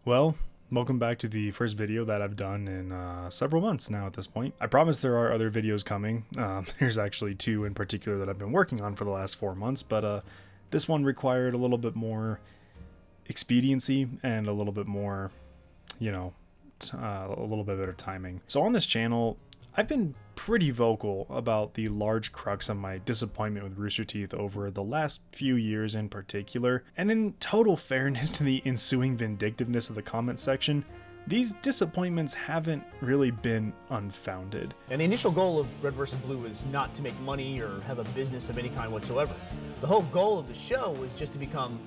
Well, welcome back to the first video that I've done in several months now at this point. I promise there are other videos coming. There's actually two in particular that I've been working on for the last 4 months, but this one required a little bit more expediency and a little bit more, a little bit better timing. So on this channel, I've been pretty vocal about the large crux of my disappointment with Rooster Teeth over the last few years in particular, and in total fairness to the ensuing vindictiveness of the comment section, these disappointments haven't really been unfounded. And the initial goal of Red vs. Blue was not to make money or have a business of any kind whatsoever. The whole goal of the show was just to become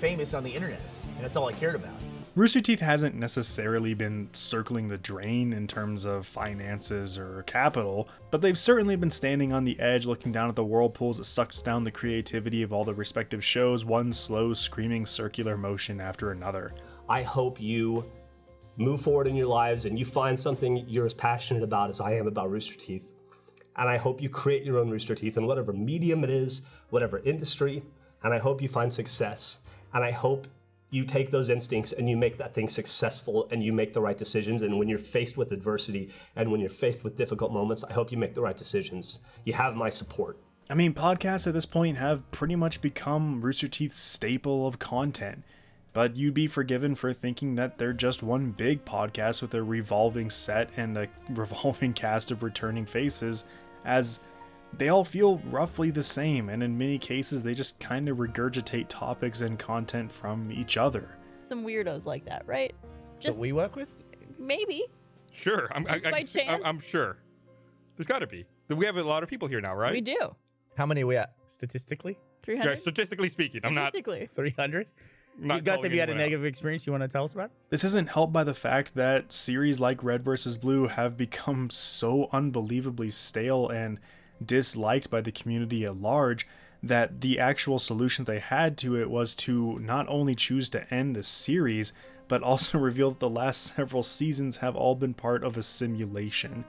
famous on the internet, and that's all I cared about. Rooster Teeth hasn't necessarily been circling the drain in terms of finances or capital, but they've certainly been standing on the edge looking down at the whirlpools that sucks down the creativity of all the respective shows, one slow, screaming circular motion after another. I hope you move forward in your lives and you find something you're as passionate about as I am about Rooster Teeth. And I hope you create your own Rooster Teeth in whatever medium it is, whatever industry, and I hope you find success. And I hope you take those instincts and you make that thing successful and you make the right decisions. And when you're faced with adversity and when you're faced with difficult moments, I hope you make the right decisions. You have my support. I mean, podcasts at this point have pretty much become Rooster Teeth's staple of content, but you'd be forgiven for thinking that they're just one big podcast with a revolving set and a revolving cast of returning faces, as they all feel roughly the same, and in many cases they just kind of regurgitate topics and content from each other. Some weirdos like that, right? Just that we work with? Maybe. Sure. By chance? I'm sure. There's got to be. We have a lot of people here now, right? We do. How many are we at, statistically? 300? Yeah, statistically speaking. Statistically. 300? You guys, have you had a negative experience you want to tell us about? This isn't helped by the fact that series like Red vs. Blue have become so unbelievably stale and disliked by the community at large that the actual solution they had to it was to not only choose to end the series, but also reveal that the last several seasons have all been part of a simulation.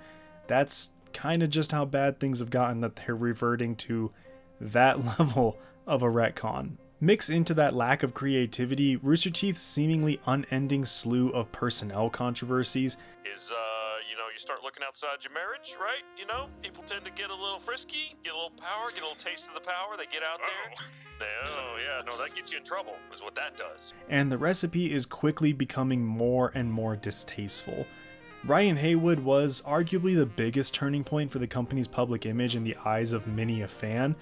That's kind of just how bad things have gotten, that they're reverting to that level of a retcon. Mix into that lack of creativity Rooster Teeth's seemingly unending slew of personnel controversies is, you start looking outside your marriage, right? People tend to get a little frisky, get a little power, get a little taste of the power, they get out there. Oh, yeah, no, that gets you in trouble, is what that does. And the recipe is quickly becoming more and more distasteful. Ryan Haywood was arguably the biggest turning point for the company's public image in the eyes of many a fan,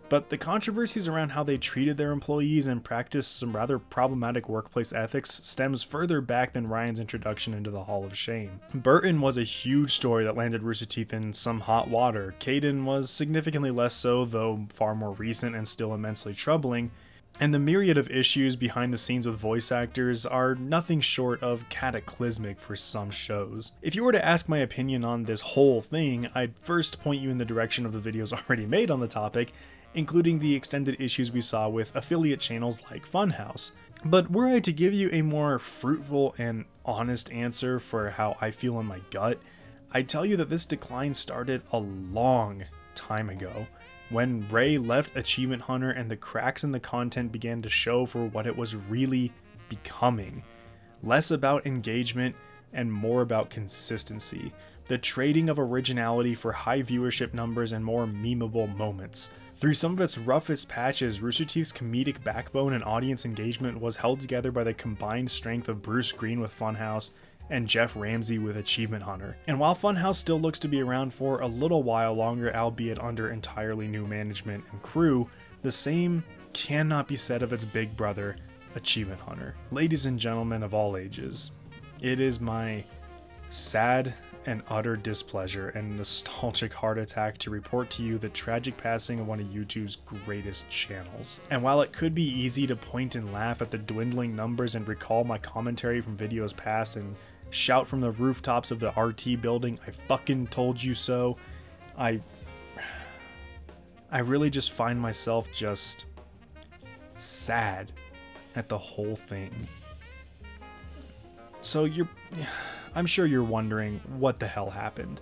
but the controversies around how they treated their employees and practiced some rather problematic workplace ethics stems further back than Ryan's introduction into the Hall of Shame. Burton was a huge story that landed Rooster Teeth in some hot water. Caden was significantly less so, though far more recent and still immensely troubling. And the myriad of issues behind the scenes with voice actors are nothing short of cataclysmic for some shows. If you were to ask my opinion on this whole thing, I'd first point you in the direction of the videos already made on the topic, including the extended issues we saw with affiliate channels like Funhouse. But were I to give you a more fruitful and honest answer for how I feel in my gut, I'd tell you that this decline started a long time ago, when Ray left Achievement Hunter and the cracks in the content began to show for what it was really becoming. Less about engagement and more about consistency. The trading of originality for high viewership numbers and more memeable moments. Through some of its roughest patches, Rooster Teeth's comedic backbone and audience engagement was held together by the combined strength of Bruce Green with Funhouse and Jeff Ramsey with Achievement Hunter. And while Funhouse still looks to be around for a little while longer, albeit under entirely new management and crew, the same cannot be said of its big brother, Achievement Hunter. Ladies and gentlemen of all ages, it is my sad and utter displeasure and nostalgic heart attack to report to you the tragic passing of one of YouTube's greatest channels. And while it could be easy to point and laugh at the dwindling numbers and recall my commentary from videos past and shout from the rooftops of the RT building, "I fucking told you so," I really just find myself just sad at the whole thing. So I'm sure you're wondering what the hell happened.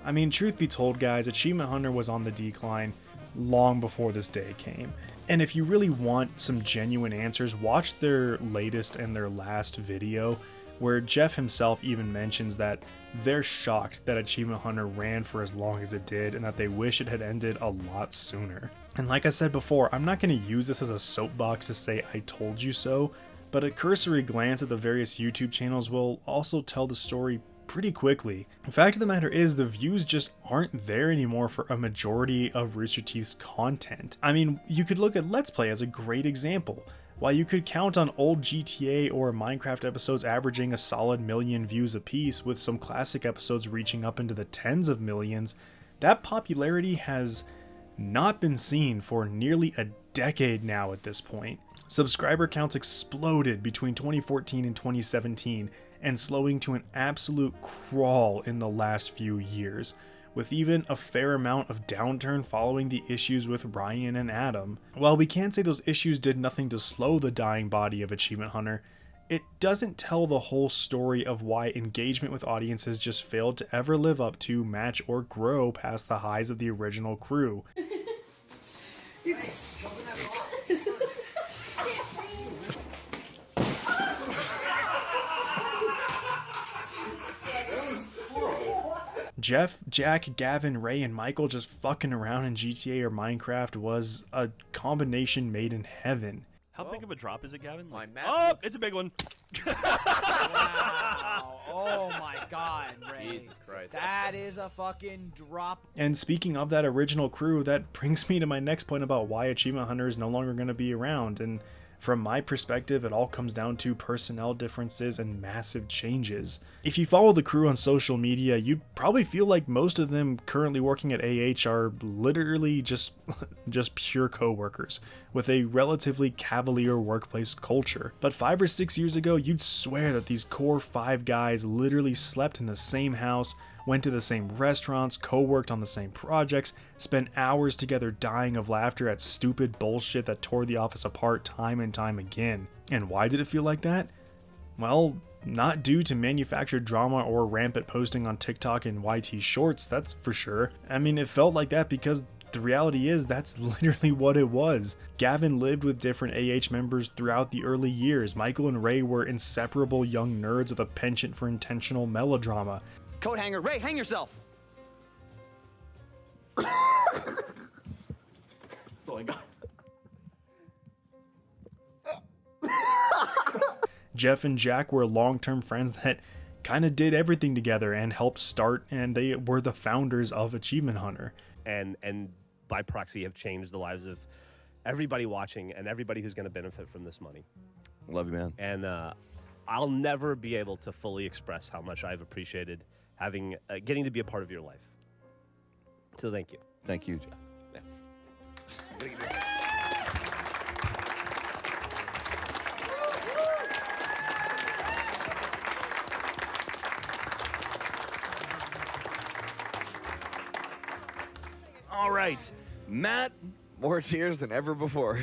I mean, truth be told, guys, Achievement Hunter was on the decline long before this day came. And if you really want some genuine answers, watch their latest and their last video. where Jeff himself even mentions that they're shocked that Achievement Hunter ran for as long as it did and that they wish it had ended a lot sooner. And like I said before, I'm not going to use this as a soapbox to say I told you so, but a cursory glance at the various YouTube channels will also tell the story pretty quickly. The fact of the matter is, the views just aren't there anymore for a majority of Rooster Teeth's content. I mean, you could look at Let's Play as a great example. While you could count on old GTA or Minecraft episodes averaging a solid million views apiece, with some classic episodes reaching up into the tens of millions, that popularity has not been seen for nearly a decade now at this point. Subscriber counts exploded between 2014 and 2017, and slowing to an absolute crawl in the last few years, with even a fair amount of downturn following the issues with Ryan and Adam. While we can't say those issues did nothing to slow the dying body of Achievement Hunter, it doesn't tell the whole story of why engagement with audiences just failed to ever live up to, match, or grow past the highs of the original crew. Jeff, Jack, Gavin, Ray, and Michael just fucking around in GTA or Minecraft was a combination made in heaven. How big of a drop is it, Gavin? Oh, it's a big one. wow. Oh my god, Ray. Jesus Christ. That is a fucking drop. And speaking of that original crew, that brings me to my next point about why Achievement Hunter is no longer going to be around. And from my perspective, it all comes down to personnel differences and massive changes. If you follow the crew on social media, you'd probably feel like most of them currently working at AH are literally just pure co-workers with a relatively cavalier workplace culture. But 5 or 6 years ago, you'd swear that these core 5 guys literally slept in the same house, went to the same restaurants, co-worked on the same projects, spent hours together dying of laughter at stupid bullshit that tore the office apart time and time again. And why did it feel like that? Well, not due to manufactured drama or rampant posting on TikTok and YT shorts, that's for sure. I mean, it felt like that because the reality is that's literally what it was. Gavin lived with different AH members throughout the early years. Michael and Ray were inseparable young nerds with a penchant for intentional melodrama. Coat hanger. Ray, hang yourself. That's all I got. Jeff and Jack were long-term friends that kind of did everything together and helped start, and they were the founders of Achievement Hunter. And by proxy have changed the lives of everybody watching and everybody who's going to benefit from this money. Love you, man. And I'll never be able to fully express how much I've appreciated having getting to be a part of your life. So thank you. Thank you, Jeff. Yeah. All right, Matt. More tears than ever before.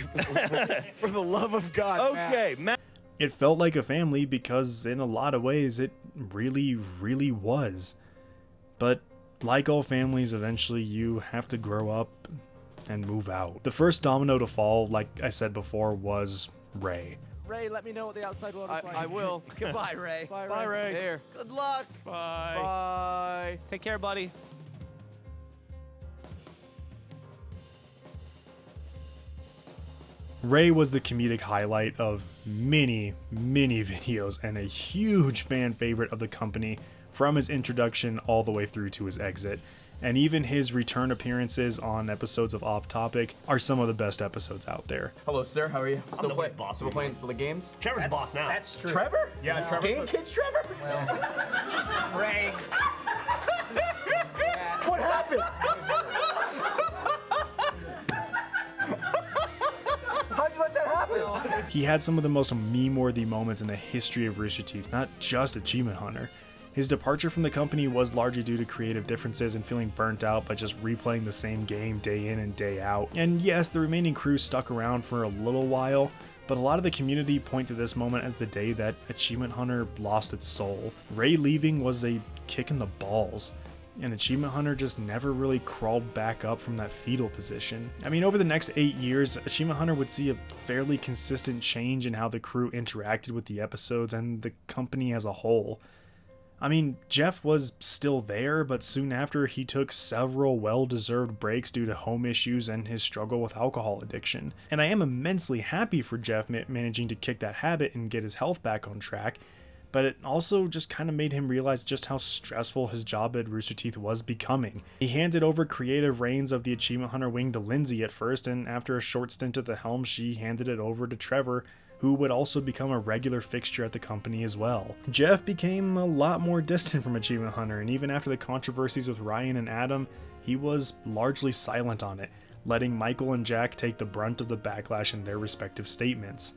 For the love of God. Okay, Matt. It felt like a family because in a lot of ways it really, really was. But like all families, eventually you have to grow up and move out. The first domino to fall, like I said before, was Ray. Ray, let me know what the outside world is like. I will. Goodbye, Ray. Bye, Ray. Bye, Ray. There. Good luck. Bye. Bye. Take care, buddy. Ray was the comedic highlight of many, many videos and a huge fan favorite of the company from his introduction all the way through to his exit. And even his return appearances on episodes of Off Topic are some of the best episodes out there. Hello, sir. How are you? I'm the boss. Still playing the games? Trevor's boss now. That's true. Trevor? Yeah, Trevor. Game Kids Trevor? Ray. What happened? How'd you let that happen? He had some of the most meme-worthy moments in the history of Rooster Teeth, not just Achievement Hunter. His departure from the company was largely due to creative differences and feeling burnt out by just replaying the same game day in and day out. And yes, the remaining crew stuck around for a little while, but a lot of the community point to this moment as the day that Achievement Hunter lost its soul. Ray leaving was a kick in the balls. and Achievement Hunter just never really crawled back up from that fetal position. I mean, over the next 8 years, Achievement Hunter would see a fairly consistent change in how the crew interacted with the episodes and the company as a whole. I mean, Jeff was still there, but soon after he took several well-deserved breaks due to home issues and his struggle with alcohol addiction. And I am immensely happy for Jeff managing to kick that habit and get his health back on track, but it also just kind of made him realize just how stressful his job at Rooster Teeth was becoming. He handed over creative reins of the Achievement Hunter wing to Lindsay at first, and after a short stint at the helm, she handed it over to Trevor, who would also become a regular fixture at the company as well. Jeff became a lot more distant from Achievement Hunter, and even after the controversies with Ryan and Adam, he was largely silent on it, letting Michael and Jack take the brunt of the backlash in their respective statements.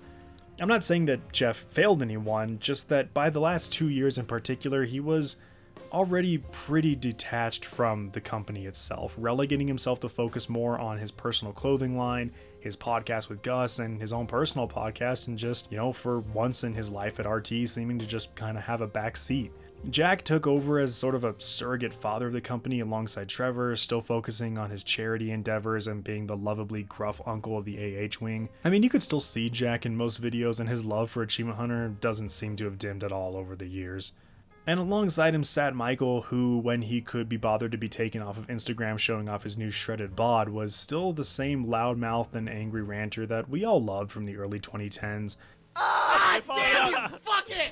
I'm not saying that Jeff failed anyone, just that by the last 2 years in particular, he was already pretty detached from the company itself, relegating himself to focus more on his personal clothing line, his podcast with Gus, and his own personal podcast, and just, for once in his life at RT, seeming to just kind of have a back seat. Jack took over as sort of a surrogate father of the company alongside Trevor, still focusing on his charity endeavors and being the lovably gruff uncle of the AH wing. I mean, you could still see Jack in most videos, and his love for Achievement Hunter doesn't seem to have dimmed at all over the years. And alongside him sat Michael, who, when he could be bothered to be taken off of Instagram showing off his new shredded bod, was still the same loudmouthed and angry ranter that we all loved from the early 2010s. Ah, damn you! Fuck it!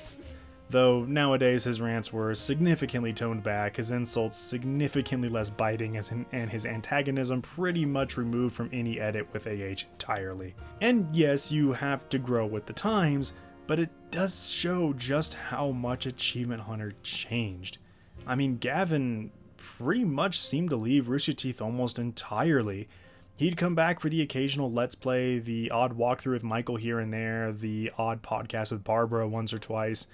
Though nowadays his rants were significantly toned back, his insults significantly less biting, and his antagonism pretty much removed from any edit with AH entirely. And yes, you have to grow with the times, but it does show just how much Achievement Hunter changed. I mean, Gavin pretty much seemed to leave Rooster Teeth almost entirely. He'd come back for the occasional Let's Play, the odd walkthrough with Michael here and there, the odd podcast with Barbara once or twice,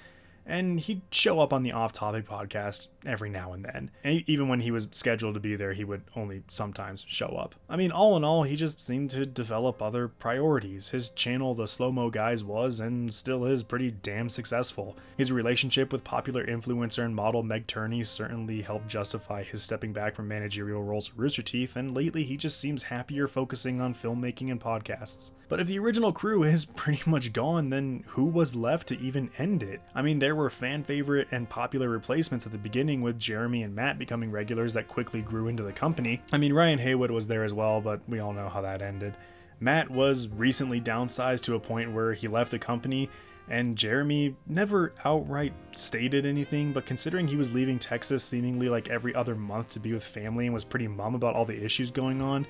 and he'd show up on the off-topic podcast every now and then. And even when he was scheduled to be there, he would only sometimes show up. I mean, all in all, he just seemed to develop other priorities. His channel, The Slow-Mo Guys, was and still is pretty damn successful. His relationship with popular influencer and model Meg Turney certainly helped justify his stepping back from managerial roles at Rooster Teeth, and lately he just seems happier focusing on filmmaking and podcasts. But if the original crew is pretty much gone, then who was left to even end it? I mean, there were fan favorite and popular replacements at the beginning, with Jeremy and Matt becoming regulars that quickly grew into the company. I mean, Ryan Haywood was there as well, but we all know how that ended. Matt was recently downsized to a point where he left the company, and Jeremy never outright stated anything, but considering he was leaving Texas seemingly like every other month to be with family and was pretty mum about all the issues going on,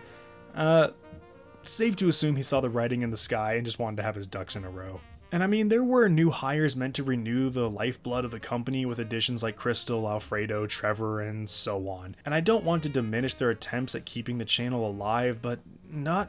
safe to assume he saw the writing in the sky and just wanted to have his ducks in a row. And I mean, there were new hires meant to renew the lifeblood of the company with additions like Crystal, Alfredo, Trevor, and so on. And I don't want to diminish their attempts at keeping the channel alive, but no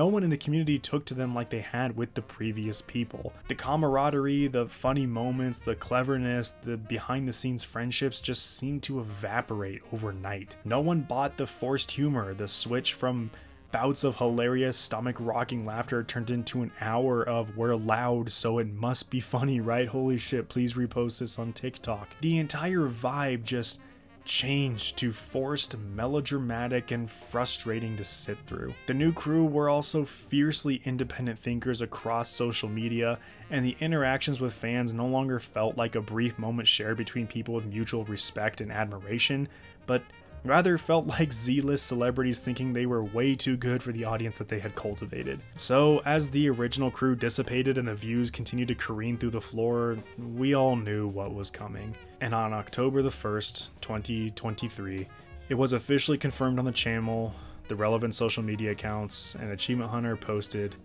one in the community took to them like they had with the previous people. The camaraderie, the funny moments, the cleverness, the behind the scenes friendships just seemed to evaporate overnight. No one bought the forced humor, the switch from bouts of hilarious stomach-rocking laughter turned into an hour of "we're loud, so it must be funny, right? Holy shit, please repost this on TikTok." The entire vibe just changed to forced, melodramatic, and frustrating to sit through. The new crew were also fiercely independent thinkers across social media, and the interactions with fans no longer felt like a brief moment shared between people with mutual respect and admiration, but rather felt like Z-list celebrities thinking they were way too good for the audience that they had cultivated. So, as the original crew dissipated and the views continued to careen through the floor, we all knew what was coming. And on October the 1st, 2023, it was officially confirmed on the channel, the relevant social media accounts, and Achievement Hunter posted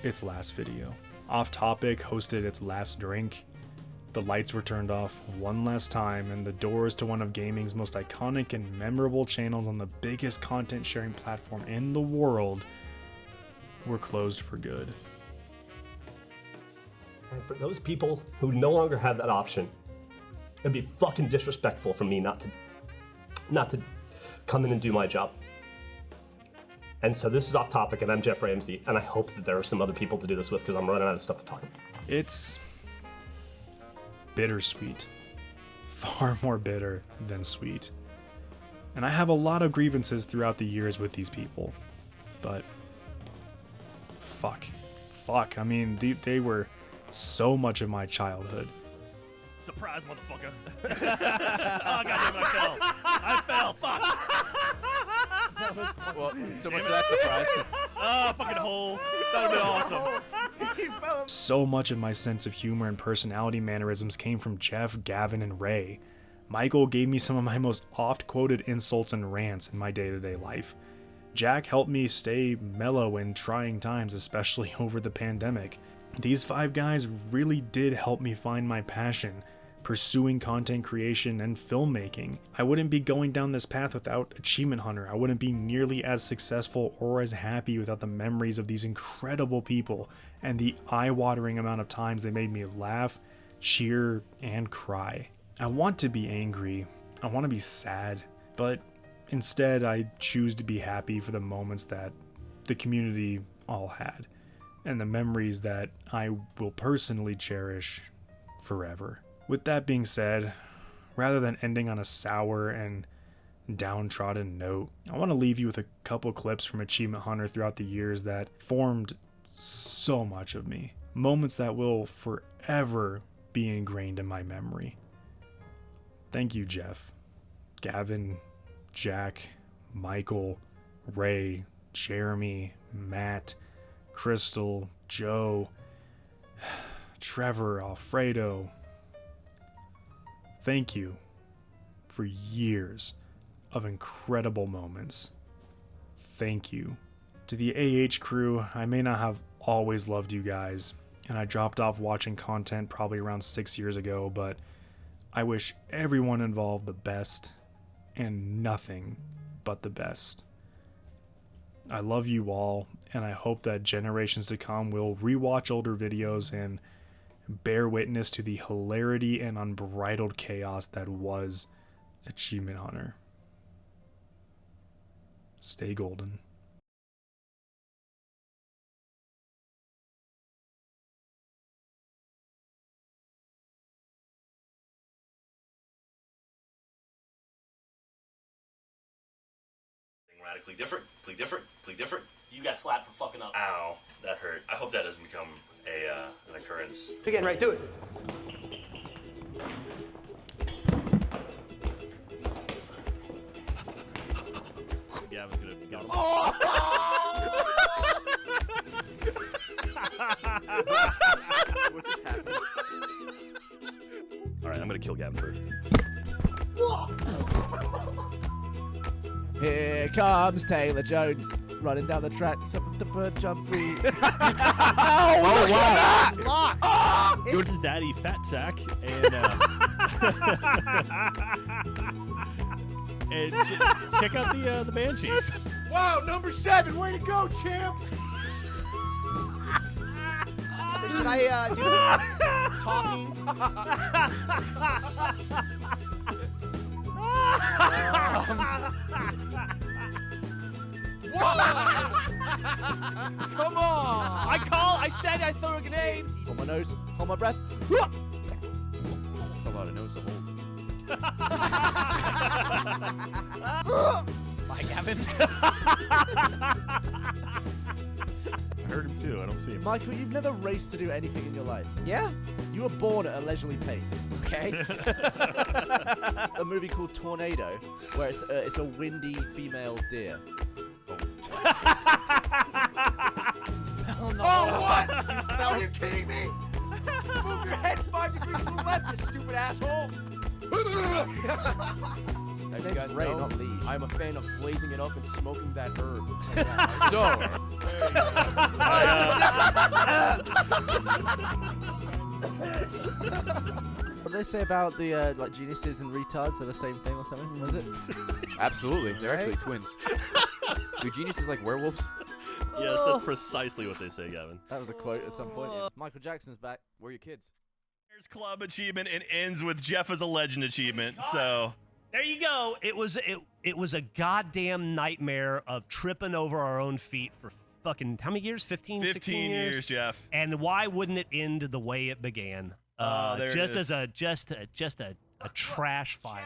its last video. Off Topic hosted its last drink. The lights were turned off one last time, and the doors to one of gaming's most iconic and memorable channels on the biggest content sharing platform in the world were closed for good. And for those people who no longer have that option, it'd be fucking disrespectful for me not to come in and do my job. And so this is Off Topic, and I'm Jeff Ramsey, and I hope that there are some other people to do this with, because I'm running out of stuff to talk about. It's bittersweet. Far more bitter than sweet. And I have a lot of grievances throughout the years with these people. But fuck. I mean, they were so much of my childhood. Surprise, motherfucker. Oh, goddamn, I fell. Fuck. Well, so much for that surprise. Oh, fucking hole. That would have been awesome. So much of my sense of humor and personality mannerisms came from Jeff, Gavin, and Ray. Michael gave me some of my most oft-quoted insults and rants in my day-to-day life. Jack helped me stay mellow in trying times, especially over the pandemic. These 5 guys really did help me find my passion, pursuing content creation and filmmaking. I wouldn't be going down this path without Achievement Hunter. I wouldn't be nearly as successful or as happy without the memories of these incredible people and the eye-watering amount of times they made me laugh, cheer, and cry. I want to be angry. I want to be sad, but instead I choose to be happy for the moments that the community all had and the memories that I will personally cherish forever. With that being said, rather than ending on a sour and downtrodden note, I want to leave you with a couple clips from Achievement Hunter throughout the years that formed so much of me. Moments that will forever be ingrained in my memory. Thank you, Jeff, Gavin, Jack, Michael, Ray, Jeremy, Matt, Crystal, Joe, Trevor, Alfredo. Thank you for years of incredible moments. Thank you. To the AH crew, I may not have always loved you guys, and I dropped off watching content probably around 6 years ago, but I wish everyone involved the best and nothing but the best. I love you all, and I hope that generations to come will rewatch older videos and bear witness to the hilarity and unbridled chaos that was Achievement Hunter. Stay golden. Radically different. Plead different. Plead different. You got slapped for fucking up. Ow, that hurt. I hope that doesn't become an occurrence. You're getting right to it. Gavin's gonna be gone. What just happened? All right, I'm gonna kill Gavin first. Here comes Taylor Jones running down the track. The bird jump beat. Oh wow! Lock. This is Daddy Fat Sack, and and check out the Banshees. Wow, number 7, way to go, champ! So should I do talking? Come on! I said I'd throw a grenade! Hold my nose, hold my breath. That's a lot of nose to hold. Bye, Gavin. I heard him too. I don't see him. Michael, you've never raced to do anything in your life. Yeah? You were born at a leisurely pace. Okay. A movie called Tornado, where it's a windy female deer. Oh, what? Are you kidding me? Move your head 5 degrees to the left, you stupid asshole! As you guys Ray, know, not Lee. I'm a fan of blazing it up and smoking that herb. So, What do they say about the like geniuses and retards? They're the same thing or something? Was it? absolutely, they're actually twins. Do geniuses like werewolves? Yes, that's precisely what they say, Gavin. That was a quote at some point. Yeah. Michael Jackson's back. Where are your kids? Bears Club achievement and ends with Jeff as a legend achievement. So There you go. It was a goddamn nightmare of tripping over our own feet for fucking how many years? 15 15 16 years, Jeff. And why wouldn't it end the way it began? There it just is. as a trash fire.